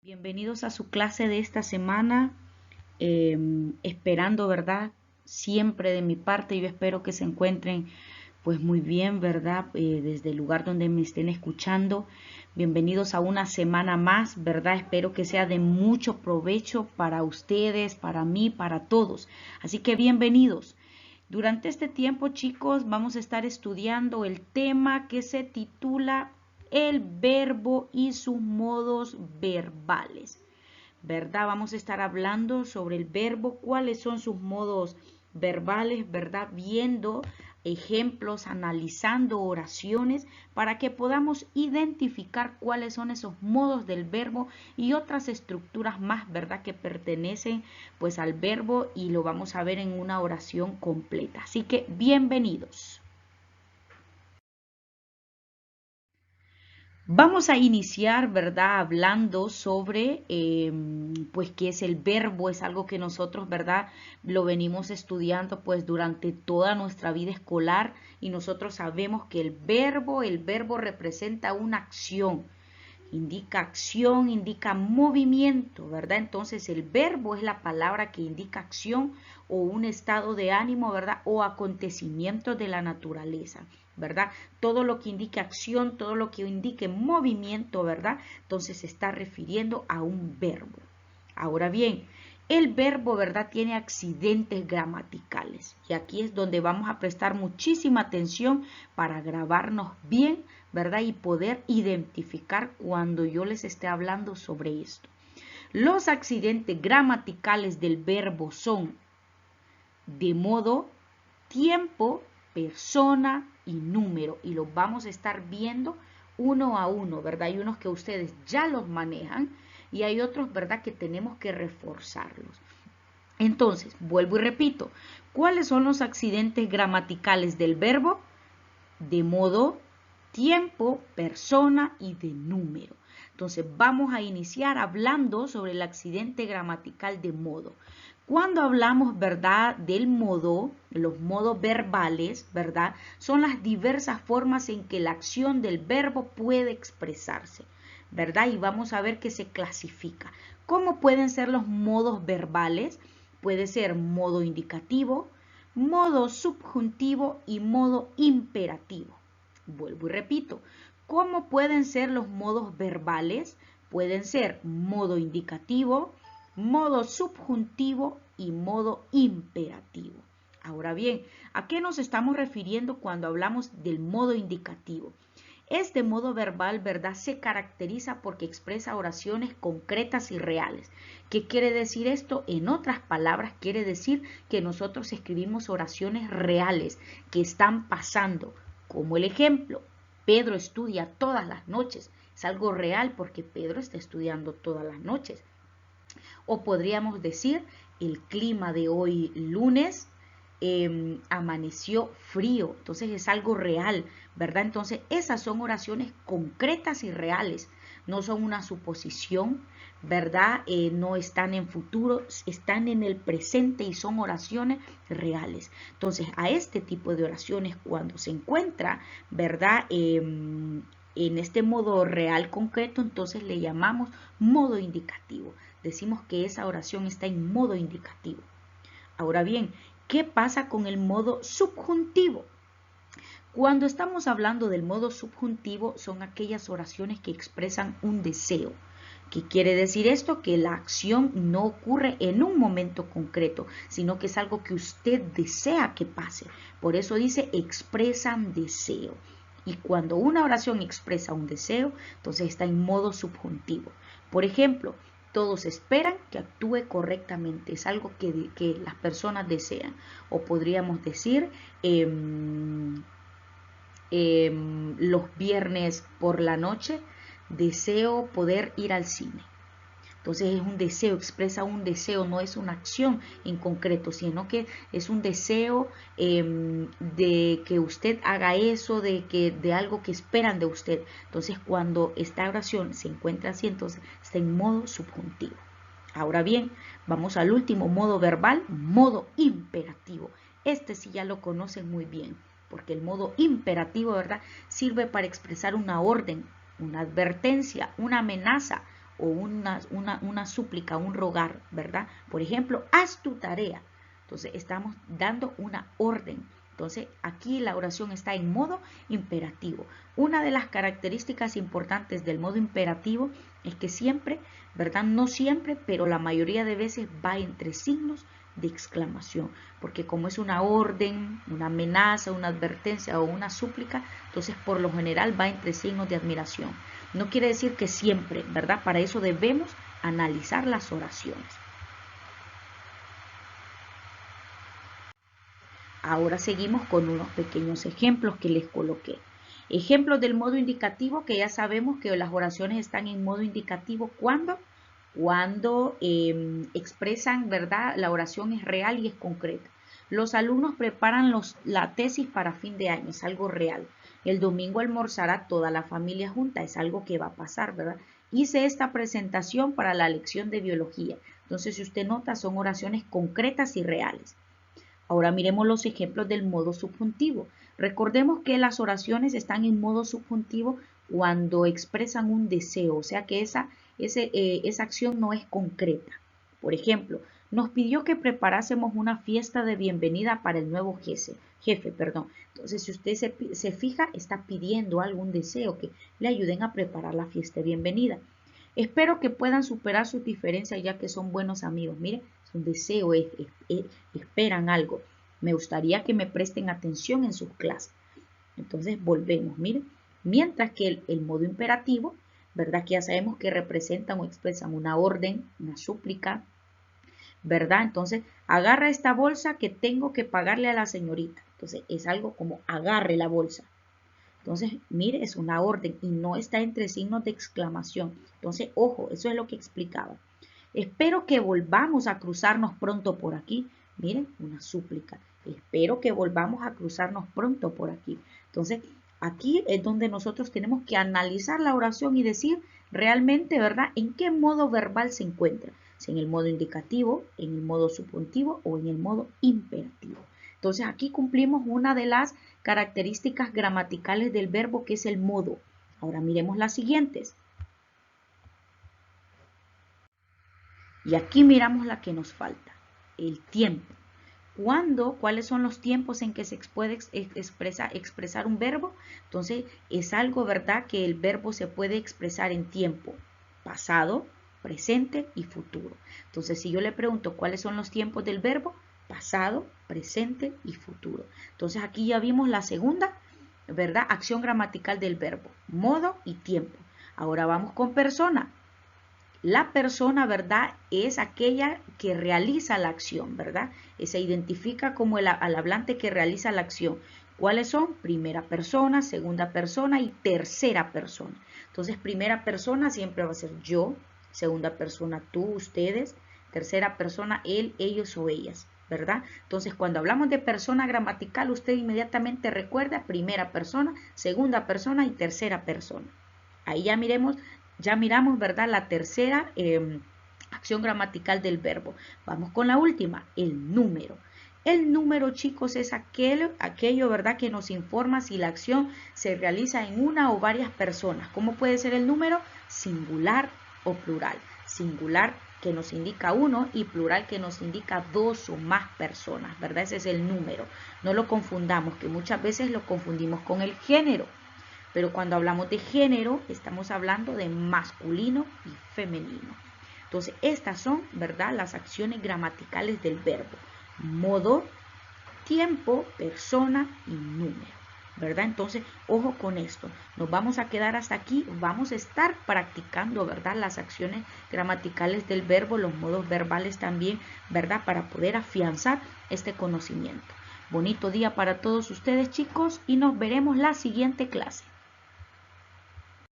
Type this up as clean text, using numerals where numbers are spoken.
Bienvenidos a su clase de esta semana, esperando, ¿verdad? Siempre de mi parte, yo espero que se encuentren pues muy bien, ¿verdad? Desde el lugar donde me estén escuchando. Bienvenidos a una semana más, ¿verdad? Espero que sea de mucho provecho para ustedes, para mí, para todos. Así que bienvenidos. Durante este tiempo, chicos, vamos a estar estudiando el tema que se titula el verbo y sus modos verbales, ¿verdad? Vamos a estar hablando sobre el verbo, cuáles son sus modos verbales, ¿verdad? Viendo ejemplos, analizando oraciones para que podamos identificar cuáles son esos modos del verbo y otras estructuras más, ¿verdad? Que pertenecen pues al verbo y lo vamos a ver en una oración completa. Así que bienvenidos. Vamos a iniciar, ¿verdad? Hablando sobre, pues, qué es el verbo. Es algo que nosotros, ¿verdad? Lo venimos estudiando, pues, durante toda nuestra vida escolar y nosotros sabemos que el verbo representa una acción, indica movimiento, ¿verdad? Entonces el verbo es la palabra que indica acción o un estado de ánimo, ¿verdad? O acontecimiento de la naturaleza, ¿verdad? Todo lo que indique acción, todo lo que indique movimiento, ¿verdad? Entonces se está refiriendo a un verbo. Ahora bien, el verbo, ¿verdad? Tiene accidentes gramaticales y aquí es donde vamos a prestar muchísima atención para grabarnos bien, ¿verdad? Y poder identificar cuando yo les esté hablando sobre esto. Los accidentes gramaticales del verbo son de modo, tiempo, persona y número. Y los vamos a estar viendo uno a uno, ¿verdad? Hay unos que ustedes ya los manejan y hay otros, ¿verdad? Que tenemos que reforzarlos. Entonces, vuelvo y repito, ¿cuáles son los accidentes gramaticales del verbo? De modo, tiempo, persona y de número. Entonces vamos a iniciar hablando sobre el accidente gramatical de modo. Cuando hablamos, ¿verdad?, del modo, los modos verbales, ¿verdad?, son las diversas formas en que la acción del verbo puede expresarse, ¿verdad? Y vamos a ver qué se clasifica. ¿Cómo pueden ser los modos verbales? Puede ser modo indicativo, modo subjuntivo y modo imperativo. Vuelvo y repito, ¿cómo pueden ser los modos verbales? Pueden ser modo indicativo, modo subjuntivo y modo imperativo. Ahora bien, ¿a qué nos estamos refiriendo cuando hablamos del modo indicativo? Este modo verbal, ¿verdad?, se caracteriza porque expresa oraciones concretas y reales. ¿Qué quiere decir esto? En otras palabras, quiere decir que nosotros escribimos oraciones reales que están pasando. Como el ejemplo, Pedro estudia todas las noches. Es algo real porque Pedro está estudiando todas las noches. O podríamos decir, el clima de hoy lunes amaneció frío, entonces es algo real, ¿verdad? Entonces esas son oraciones concretas y reales, no son una suposición, ¿verdad? No están en futuro, están en el presente y son oraciones reales. Entonces a este tipo de oraciones cuando se encuentra, ¿verdad? En este modo real concreto, entonces le llamamos modo indicativo. Decimos que esa oración está en modo indicativo. Ahora bien, ¿qué pasa con el modo subjuntivo? Cuando estamos hablando del modo subjuntivo, son aquellas oraciones que expresan un deseo. ¿Qué quiere decir esto? Que la acción no ocurre en un momento concreto, sino que es algo que usted desea que pase. Por eso dice expresan deseo. Y cuando una oración expresa un deseo, entonces está en modo subjuntivo. Por ejemplo, todos esperan que actúe correctamente. Es algo que las personas desean. O podríamos decir, los viernes por la noche deseo poder ir al cine. Entonces es un deseo, expresa un deseo, no es una acción en concreto, sino que es un deseo de que usted haga eso, de algo que esperan de usted. Entonces cuando esta oración se encuentra así, entonces está en modo subjuntivo. Ahora bien, vamos al último modo verbal, modo imperativo. Este sí ya lo conocen muy bien, porque el modo imperativo, ¿verdad?, sirve para expresar una orden, una advertencia, una amenaza o una súplica, un rogar, ¿verdad? Por ejemplo, haz tu tarea. Entonces estamos dando una orden. Entonces aquí la oración está en modo imperativo. Una de las características importantes del modo imperativo es que siempre, ¿verdad? No siempre, pero la mayoría de veces va entre signos de exclamación, porque como es una orden, una amenaza, una advertencia o una súplica, entonces por lo general va entre signos de admiración. No quiere decir que siempre, ¿verdad? Para eso debemos analizar las oraciones. Ahora seguimos con unos pequeños ejemplos que les coloqué. Ejemplos del modo indicativo, que ya sabemos que las oraciones están en modo indicativo cuando expresan, ¿verdad? La oración es real y es concreta. Los alumnos preparan la tesis para fin de año, es algo real. El domingo almorzará toda la familia junta, es algo que va a pasar, ¿verdad? Hice esta presentación para la lección de biología. Entonces, si usted nota, son oraciones concretas y reales. Ahora miremos los ejemplos del modo subjuntivo. Recordemos que las oraciones están en modo subjuntivo cuando expresan un deseo, o sea que esa acción no es concreta. Por ejemplo, nos pidió que preparásemos una fiesta de bienvenida para el nuevo jefe. Entonces, si usted se fija, está pidiendo algún deseo, que le ayuden a preparar la fiesta de bienvenida. Espero que puedan superar sus diferencias ya que son buenos amigos. Mire, es un deseo, esperan algo. Me gustaría que me presten atención en sus clases. Entonces volvemos, mire. Mientras que el modo imperativo, ¿verdad? Que ya sabemos que representan o expresan una orden, una súplica, ¿verdad? Entonces, agarra esta bolsa que tengo que pagarle a la señorita. Entonces, es algo como agarre la bolsa. Entonces, mire, es una orden y no está entre signos de exclamación. Entonces, ojo, eso es lo que explicaba. Espero que volvamos a cruzarnos pronto por aquí. Miren, una súplica. Espero que volvamos a cruzarnos pronto por aquí. Entonces, aquí es donde nosotros tenemos que analizar la oración y decir realmente, ¿verdad?, en qué modo verbal se encuentra. Si en el modo indicativo, en el modo subjuntivo o en el modo imperativo. Entonces, aquí cumplimos una de las características gramaticales del verbo, que es el modo. Ahora miremos las siguientes. Y aquí miramos la que nos falta, el tiempo. ¿Cuáles son los tiempos en que se puede expresar un verbo? Entonces, es algo, ¿verdad?, que el verbo se puede expresar en tiempo pasado, presente y futuro. Entonces, si yo le pregunto cuáles son los tiempos del verbo, pasado, presente y futuro. Entonces, aquí ya vimos la segunda, ¿verdad?, acción gramatical del verbo, modo y tiempo. Ahora vamos con persona. La persona, ¿verdad?, es aquella que realiza la acción, ¿verdad? Se identifica como al hablante que realiza la acción. ¿Cuáles son? Primera persona, segunda persona y tercera persona. Entonces, primera persona siempre va a ser yo, segunda persona tú, ustedes, tercera persona él, ellos o ellas, ¿verdad? Entonces, cuando hablamos de persona gramatical, usted inmediatamente recuerda primera persona, segunda persona y tercera persona. Ahí ya miramos, ¿verdad?, la tercera acción gramatical del verbo. Vamos con la última, el número. El número, chicos, es aquello, ¿verdad?, que nos informa si la acción se realiza en una o varias personas. ¿Cómo puede ser el número? Singular o plural. Singular, que nos indica uno, y plural, que nos indica dos o más personas, ¿verdad? Ese es el número. No lo confundamos, que muchas veces lo confundimos con el género. Pero cuando hablamos de género, estamos hablando de masculino y femenino. Entonces, estas son, ¿verdad?, las acciones gramaticales del verbo. Modo, tiempo, persona y número, ¿verdad? Entonces, ojo con esto. Nos vamos a quedar hasta aquí. Vamos a estar practicando, ¿verdad?, las acciones gramaticales del verbo, los modos verbales también, ¿verdad?, para poder afianzar este conocimiento. Bonito día para todos ustedes, chicos, y nos veremos la siguiente clase.